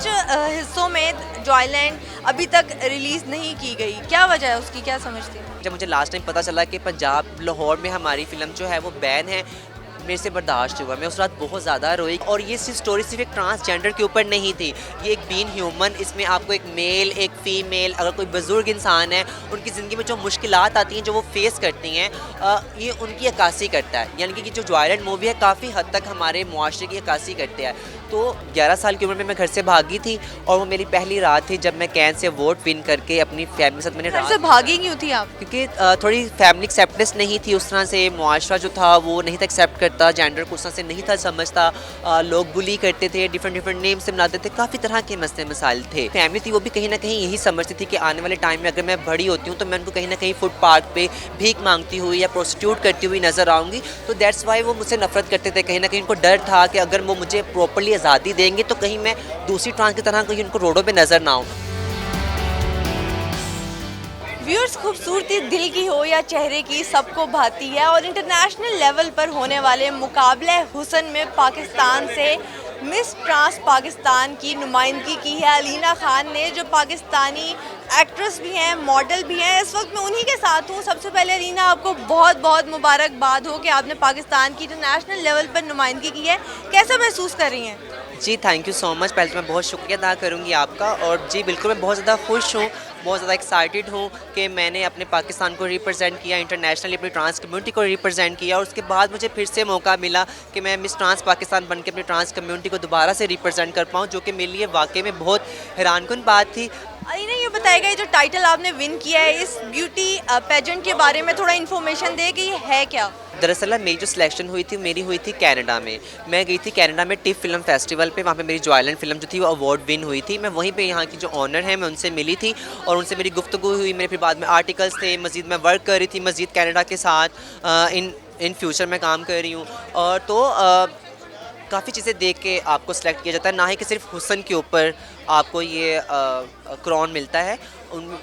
कुछ हिस्सों में जॉयलैंड अभी तक रिलीज़ नहीं की गई, क्या वजह है उसकी, क्या समझती हैं? जब मुझे लास्ट टाइम पता चला कि पंजाब लाहौर में हमारी फ़िल्म जो है वो बैन है, मेरे से बर्दाश्त हुआ। मैं उस रात बहुत ज़्यादा रोई और ये स्टोरी सिर्फ एक ट्रांसजेंडर के ऊपर नहीं थी, ये एक बीइंग ह्यूमन, इसमें आपको एक मेल एक फ़ीमेल, अगर कोई बुज़ुर्ग इंसान है उनकी ज़िंदगी में जो मुश्किलात आती हैं, जो वो फेस करती हैं, ये उनकी अक्कासी करता है। यानी कि जो जॉयलैंड मूवी है काफ़ी हद तक हमारे मुआशरे की अक्कासी करते हैं। तो 11 साल की उम्र में मैं घर से भागी थी और वो मेरी पहली रात थी जब मैं कैन से वोट विन करके अपनी फैमिली के साथ मैंने घर से भागी क्यों थी आप? क्योंकि थोड़ी फैमिली एक्सेप्टेंस नहीं थी उस तरह से, मुआशरा जो था वो नहीं था एक्सेप्ट करता, जेंडर को उस तरह से नहीं था समझता, लोग बुली करते थे, डिफरेंट नेम से बुलाते थे, काफ़ी तरह के मसले मसाइल थे। फैमिली थी वो भी कहीं ना कहीं यही समझती थी कि आने वाले टाइम में अगर मैं बड़ी होती हूँ तो मैं उनको कहीं ना कहीं फुटपाथ पे भीख मांगती हुई या प्रोस्टिट्यूट करती हुई नज़र आऊँगी। तो दैट्स वाई वो मुझसे नफरत करते थे, कहीं ना कहीं उनको डर था कि अगर वो मुझे प्रॉपरली आज़ादी देंगे तो कहीं मैं दूसरी ट्रांस की तरह कहीं उनको रोडों पर नज़र ना आऊँ। व्यूअर्स, खूबसूरती दिल की हो या चेहरे की सबको भाती है और इंटरनेशनल लेवल पर होने वाले मुकाबले हुस्न में पाकिस्तान से मिस ट्रांस पाकिस्तान की नुमाइंदगी की है अलीना खान ने, जो पाकिस्तानी एक्ट्रेस भी हैं, मॉडल भी हैं। इस वक्त मैं उन्हीं के साथ हूँ। सबसे पहले अलीना, आपको बहुत बहुत मुबारकबाद हो कि आपने पाकिस्तान की इंटरनेशनल लेवल पर नुमाइंदगी की है। कैसा महसूस कर रही हैं? जी थैंक यू सो मच। पहले तो मैं बहुत शुक्रिया अदा करूँगी आपका, और जी बिल्कुल मैं बहुत ज़्यादा खुश हूँ, बहुत ज़्यादा एक्साइटेड हूँ कि मैंने अपने पाकिस्तान को रिप्रेजेंट किया, इंटरनेशनली अपनी ट्रांस कम्युनिटी को रिप्रेजेंट किया, और उसके बाद मुझे फिर से मौका मिला कि मैं मिस ट्रांस पाकिस्तान बन के अपनी ट्रांस कम्युनिटी को दोबारा से रिप्रेजेंट कर पाऊँ, जो कि मेरे लिए वाकई में बहुत हैरानकुन बात थी। अलीना, ये बताएगा ये जो टाइटल आपने विन किया है, इस ब्यूटी पेजेंट के बारे में थोड़ा इन्फॉर्मेशन दे कि ये है क्या? दरअसल मेरी जो सिलेक्शन हुई थी मेरी हुई थी कनाडा में। मैं गई थी कनाडा में टिफ फिल्म फेस्टिवल पे, वहाँ पे मेरी जॉयलैंड फिल्म जो थी वो अवार्ड विन हुई थी। मैं वहीं पे यहाँ की जो ऑनर है मैं उनसे मिली थी और उनसे मेरी गुफ्तगू हुई। मेरे फिर बाद में आर्टिकल्स थे, मज़ीद मैं वर्क कर रही थी मज़ीद कनाडा के साथ, इन फ्यूचर मैं काम कर रही हूँ। और तो काफ़ी चीज़ें देख के आपको सिलेक्ट किया जाता है, ना ही कि सिर्फ हुस्न के ऊपर आपको ये क्राउन मिलता है,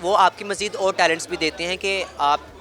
वो आपकी मज़ीद और टैलेंट्स भी देते हैं कि आप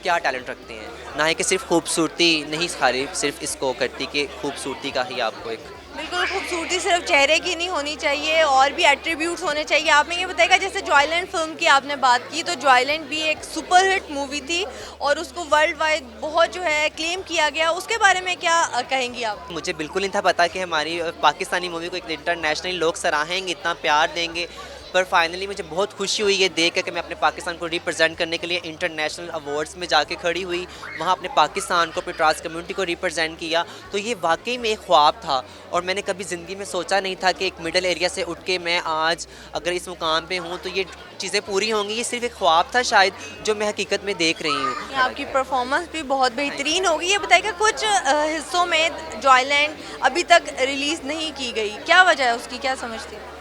क्या टैलेंट रखते हैं, ना ही कि सिर्फ खूबसूरती नहीं सारी सिर्फ इसको करती कि खूबसूरती का ही आपको एक। बिल्कुल, खूबसूरती सिर्फ चेहरे की नहीं होनी चाहिए, और भी एट्रीब्यूट्स होने चाहिए। आपने ये बताएगा, जैसे जॉयलैंड फिल्म की आपने बात की, तो जॉयलैंड भी एक सुपरहिट मूवी थी और उसको वर्ल्ड वाइड बहुत जो है क्लेम किया गया, उसके बारे में क्या कहेंगी आप? मुझे बिल्कुल नहीं था पता कि हमारी पाकिस्तानी मूवी को एक इंटरनेशनली लोग सराहेंगे, इतना प्यार देंगे, पर फाइनली मुझे बहुत खुशी हुई ये देख कर कि मैं अपने पाकिस्तान को रिप्रेजेंट करने के लिए इंटरनेशनल अवार्ड्स में जाके खड़ी हुई, वहाँ अपने पाकिस्तान को, अपनी ट्रांस कम्युनिटी को रिप्रेजेंट किया। तो ये वाकई में एक ख्वाब था और मैंने कभी ज़िंदगी में सोचा नहीं था कि एक मिडल एरिया से उठ के मैं आज अगर इस मुकाम पे हूँ तो ये चीज़ें पूरी होंगी। ये सिर्फ एक ख्वाब था शायद, जो मैं हकीकत में देख रही हूँ। आपकी परफॉर्मेंस भी बहुत बेहतरीन होगी। ये बताइएगा, कुछ हिस्सों में जॉयलैंड अभी तक रिलीज़ नहीं की गई, क्या वजह है उसकी, क्या समझती हैं?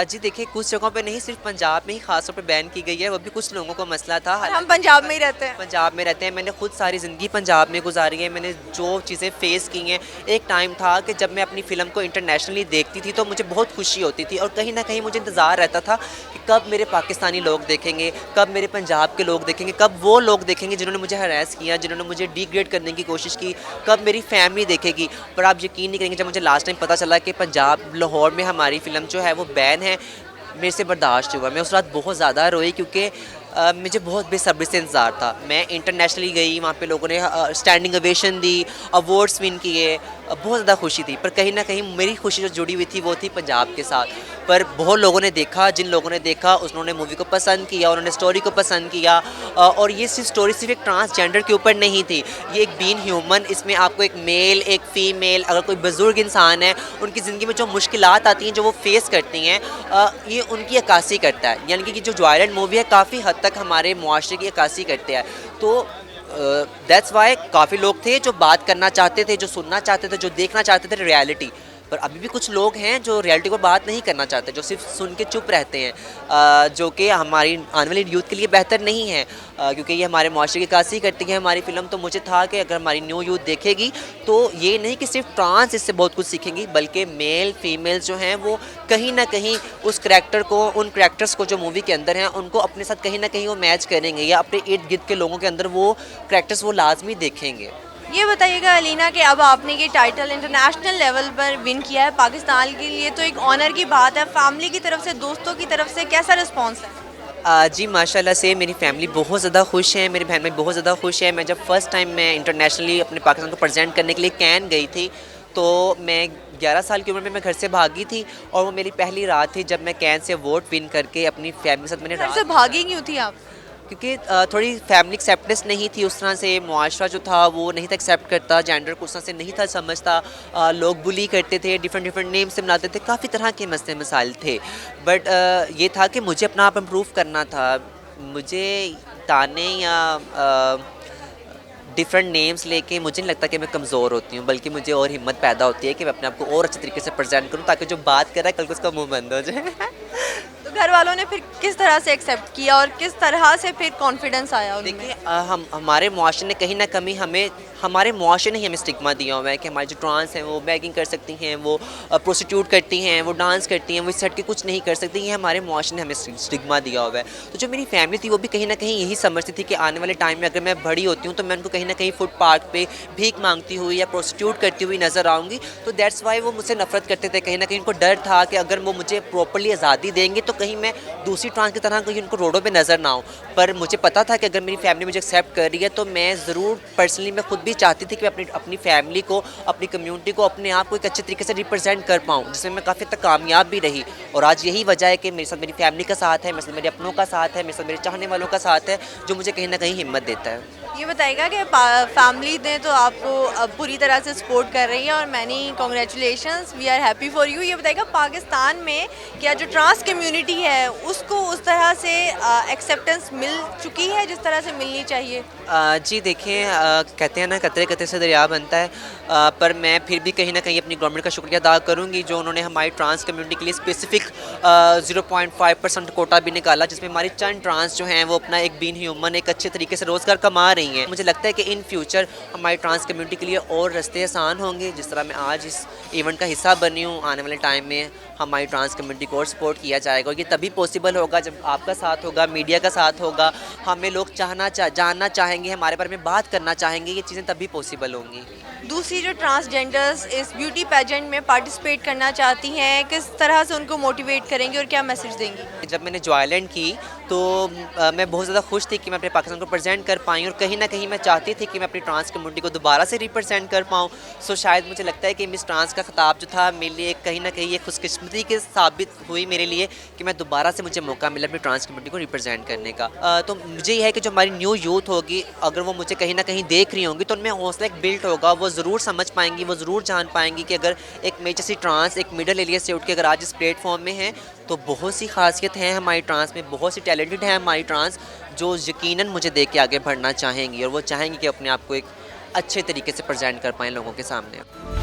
जी देखिए, कुछ जगहों पे नहीं, सिर्फ पंजाब में ही ख़ास तौर पे बैन की गई है, वो भी कुछ लोगों को मसला था। हम पंजाब में ही रहते हैं। पंजाब में रहते हैं, मैंने खुद सारी ज़िंदगी पंजाब में गुजारी है, मैंने जो चीज़ें फ़ेस की हैं। एक टाइम था कि जब मैं अपनी फ़िल्म को इंटरनेशनली देखती थी तो मुझे बहुत खुशी होती थी, और कहीं ना कहीं मुझे इंतज़ार रहता था कि कब मेरे पाकिस्तानी लोग देखेंगे, कब मेरे पंजाब के लोग देखेंगे, कब वो लोग देखेंगे जिन्होंने मुझे हरास किया, जिन्होंने मुझे डिग्रेड करने की कोशिश की, कब मेरी फैमिली देखेगी। पर आप यकीन नहीं करेंगे, जब मुझे लास्ट टाइम पता चला कि पंजाब लाहौर में हमारी फ़िल्म जो है वो बैन है, मेरे से बर्दाश्त हुआ। मैं उस रात बहुत ज़्यादा रोई, क्योंकि मुझे बहुत बेसब्री से इंतज़ार था। मैं इंटरनेशनली गई, वहाँ पे लोगों ने स्टैंडिंग ओवेशन दी, अवार्ड्स विन किए, बहुत ज़्यादा खुशी थी। पर कहीं ना कहीं मेरी खुशी जो जुड़ी हुई थी वो थी पंजाब के साथ। पर बहुत लोगों ने देखा, जिन लोगों ने देखा उन्होंने मूवी को पसंद किया, उन्होंने स्टोरी को पसंद किया, और ये स्टोरी सिर्फ एक ट्रांसजेंडर के ऊपर नहीं थी, ये एक बीइंग ह्यूमन, इसमें आपको एक मेल एक फ़ीमेल, अगर कोई बुज़ुर्ग इंसान है उनकी ज़िंदगी में जो मुश्किलात आती हैं, जो वो फेस करती हैं, ये उनकी अक्कासी करता है। यानी कि जो जॉयलैंड मूवी है काफ़ी हद तक हमारे मुआशरे की अक्कासी करते हैं। तो दैट्स वाई काफ़ी लोग थे जो बात करना चाहते थे, जो सुनना चाहते थे, जो देखना चाहते थे रियलिटी। पर अभी भी कुछ लोग हैं जो रियलिटी पर बात नहीं करना चाहते, जो सिर्फ सुन के चुप रहते हैं, जो कि हमारी आने वाली यूथ के लिए बेहतर नहीं है, क्योंकि ये हमारे मुआशरे की अक्कासी करती है हमारी फ़िल्म। तो मुझे था कि अगर हमारी न्यू यूथ देखेगी तो ये नहीं कि सिर्फ ट्रांस इससे बहुत कुछ सीखेंगी, बल्कि मेल फीमेल्स जो हैं वो कहीं ना कहीं उस करैक्टर को, उन करैक्टर्स को जो मूवी के अंदर हैं उनको अपने साथ कहीं ना कहीं वो मैच करेंगे, या अपने इर्द गिर्द के लोगों के अंदर वो करैक्टर्स वो लाजमी देखेंगे। ये बताइएगा अलीना कि अब आपने ये टाइटल इंटरनेशनल लेवल पर विन किया है पाकिस्तान के लिए, तो एक ऑनर की बात है। फैमिली की तरफ से, दोस्तों की तरफ से कैसा रिस्पांस है? जी माशाल्लाह से मेरी फैमिली बहुत ज़्यादा खुश है, मेरी बहन भाई बहुत ज़्यादा खुश है। मैं जब फ़र्स्ट टाइम मैं इंटरनेशनली अपने पाकिस्तान को प्रेजेंट करने के लिए कैन गई थी, तो मैं 11 साल की उम्र में मैं घर से भागी थी और वो मेरी पहली रात थी जब मैं कैन से वोट विन करके अपनी फैमिली के साथ मैंने घर से रात, भागी क्यों थी आप? क्योंकि थोड़ी फैमिली एक्सेप्टेंस नहीं थी उस तरह से, मुआशरा जो था वो नहीं था एक्सेप्ट करता, जेंडर को उस तरह से नहीं था समझता, लोग बुली करते थे, डिफरेंट डिफरेंट नेम से बुलाते थे, काफ़ी तरह के मसले मसाइल थे। बट ये था कि मुझे अपना आप इम्प्रूव करना था। मुझे ताने या डिफरेंट नेम्स लेके मुझे नहीं लगता कि मैं कमज़ोर होती हूँ, बल्कि मुझे और हिम्मत पैदा होती है कि मैं अपने आप को और अच्छे तरीके से प्रेजेंट करूँ, ताकि जो बात कर रहा है कल को उसका मुंह बंद हो जाए। तो घर वालों ने फिर किस तरह से एक्सेप्ट किया और किस तरह से फिर कॉन्फिडेंस आया उनमें? देखिए हम हमारे मुआशरे ने कहीं ना कहीं हमें, हमारे मुआशरे ने ही हमें स्टिग्मा दिया हुआ है कि हमारी जो ट्रांस हैं वो बैगिंग कर सकती हैं, वो प्रोस्टिट्यूट करती हैं, वो डांस करती हैं, वो इस हट के कुछ नहीं कर सकती। ये हमारे मुआशरे ने हमें स्टिग्मा दिया हुआ है। तो जो मेरी फैमिली थी वो भी कहीं ना कहीं यही समझती थी कि आने वाले टाइम में अगर मैं बड़ी होती हूँ तो मैं उनको कहीं ना कहीं फुटपाथ पे भीख मांगती हुई या प्रोस्टिट्यूट करती हुई नज़र आऊँगी। तो दैट्स वाई वो मुझसे नफरत करते थे। कहीं ना कहीं उनको डर था कि अगर वो मुझे प्रॉपरली आज़ादी देंगे तो कहीं मैं दूसरी ट्रांस की तरह कहीं उनको रोडों पे नज़र ना आऊँ। पर मुझे पता था कि अगर मेरी फैमिली मुझे एक्सेप्ट कर रही है तो मैं ज़रूर पर्सनली, मैं खुद भी चाहती थी कि मैं अपनी फैमिली को, अपनी कम्युनिटी को, अपने आप को एक अच्छे तरीके से रिप्रेजेंट कर पाऊँ, जिसमें मैं काफ़ी तक कामयाब भी रही। और आज यही वजह है कि मेरे साथ मेरी फैमिली का साथ है, मेरे साथ मेरे अपनों का साथ है, मेरे साथ मेरे चाहने वालों का साथ है, जो मुझे कहीं ना कहीं हिम्मत देता है। ये बताइएगा कि फैमिली ने तो आपको अब पूरी तरह से सपोर्ट कर रही है और many congratulations, we are happy for you. ये बताइएगा पाकिस्तान में क्या जो ट्रांस कम्युनिटी है उसको उस तरह से एक्सेप्टेंस मिल चुकी है जिस तरह से मिलनी चाहिए? जी देखिए, कहते हैं ना कतरे कतरे से दरिया बनता है, पर मैं फिर भी कहीं ना कहीं अपनी गवर्नमेंट का शुक्रिया अदा करूँगी जो उन्होंने हमारी ट्रांस कम्युनिटी के लिए स्पेसिफिक 0.5% कोटा भी निकाला, जिसमें हमारी चंद ट्रांस जो हैं वो अपना एक बीन ह्यूमन एक अच्छे तरीके से रोज़गार कमा रही हैं। मुझे लगता है कि इन फ्यूचर हमारी ट्रांस कम्युनिटी के लिए और रास्ते आसान होंगे। जिस तरह मैं आज इस इवेंट का हिस्सा बनी हूँ, आने वाले टाइम में हमारी ट्रांस कम्युनिटी को और सपोर्ट किया जाएगा। और ये तभी पॉसिबल होगा जब आपका साथ होगा, मीडिया का साथ होगा, हमें लोग जानना चाहेंगे, हमारे बारे में बात करना चाहेंगे, ये चीज़ें तभी पॉसिबल होंगी। दूसरी जो ट्रांसजेंडर्स इस ब्यूटी पेजेंट में पार्टिसिपेट करना चाहती हैं, किस तरह से उनको मोटिवेट करेंगी और क्या मैसेज देंगी? जब मैंने जॉयलैंड की तो मैं बहुत ज़्यादा खुश थी कि मैं अपने पाकिस्तान को प्रेजेंट कर पाई, और कहीं ना कहीं मैं चाहती थी कि मैं अपनी ट्रांस कम्युनिटी को दोबारा से रिप्रेजेंट कर पाऊँ। सो शायद मुझे लगता है कि मिस ट्रांस का खिताब जो था मेरे लिए कहीं ना कहीं ये खुशकिस्मती के साबित हुई मेरे लिए कि मैं दोबारा से मुझे मौका मिला अपनी ट्रांस कम्युनिटी को रिप्रेजेंट करने का। तो मुझे यह है कि जो हमारी न्यू यूथ होगी, अगर वो मुझे कहीं ना कहीं देख रही होंगी तो उनमें हौसला एक बिल्ट होगा, वो ज़रूर समझ पाएंगी, वो ज़रूर जान पाएंगी कि अगर एक मेरी जैसी ट्रांस एक मिडल एरिया से उठ के अगर आज इस प्लेटफॉर्म में है तो बहुत सी खासियत हैं हमारी ट्रांस में, बहुत सी टैलेंटेड हैं हमारी ट्रांस जो यकीनन मुझे देख के आगे बढ़ना चाहेंगी और वो चाहेंगी कि अपने आप को एक अच्छे तरीके से प्रेजेंट कर पाएँ लोगों के सामने।